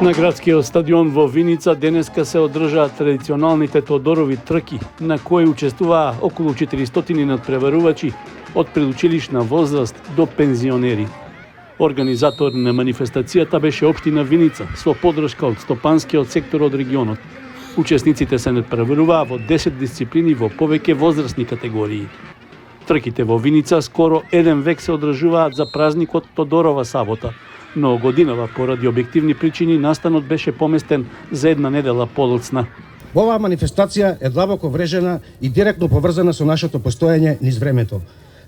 На градскиот стадион во Виница денеска се одржаат традиционалните Тодорови трки, на кои учествуваа околу 400 надпреварувачи од предучилишна возраст до пензионери. Организатор на манифестацијата беше општина Виница со поддршка од стопанскиот сектор од регионот. Учесниците се надпреваруваа во 10 дисциплини во повеќе возрастни категории. Трките во Виница скоро еден век се одржуваат за празникот Тодорова сабота, но годинава поради објективни причини настанот беше поместен за една недела подоцна. Оваа манифестација е длабоко врежена и директно поврзана со нашето постоење низ времето.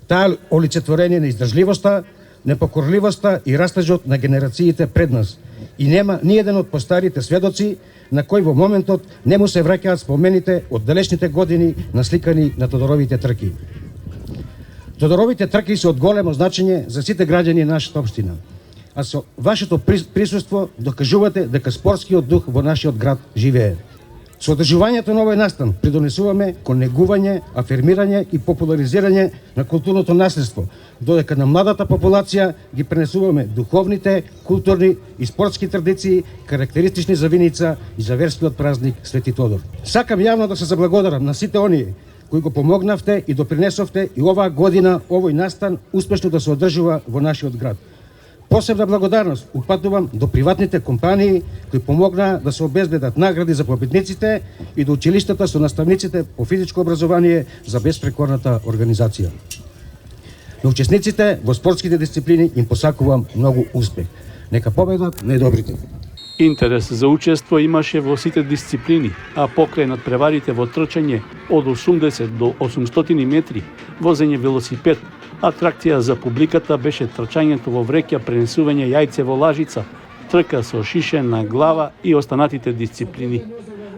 Таа е олицетворение на издржливоста, непокорливоста и растежот на генерациите пред нас. И нема ниеден од постарите сведоци на кој во моментот не му се враќаат спомените од далечните години насликани на Тодоровите трки. Тодоровите трки се од големо значење за сите граѓани на нашата општина. А со вашето присуство докажувате дека спортскиот дух во нашиот град живее. Со одржувањето на овој настан придонесуваме кон негување, афирмирање и популаризирање на културното наследство, додека на младата популација ги пренесуваме духовните, културни и спортски традиции карактеристични за Виница и за верскиот празник Свети Тодор. Сакам јавно да се заблагодарам на сите оние кои го помогнавте и допринесовте и оваа година овој настан успешно да се одржува во нашиот град. Посебна благодарност упатувам до приватните компании кои помогнаа да се обезбедат награди за победниците и до училиштата со наставниците по физичко образование за беспрекорната организација. На учесниците во спортските дисциплини им посакувам многу успех. Нека победат најдобрите. Интерес за учество имаше во сите дисциплини, а покрај надпреварите во трчање од 80 до 800 метри, возење велосипед, атракција за публиката беше трчањето во вреќа, пренесување јајце во лажица, трка со шише на глава и останатите дисциплини.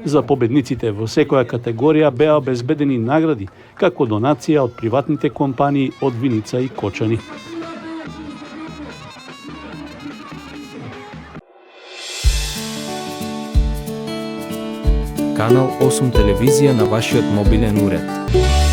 За победниците во секоја категорија беа обезбедени награди, како донација од приватните компании од Виница и Кочани. Канал 8 телевизија на вашиот мобилен уред.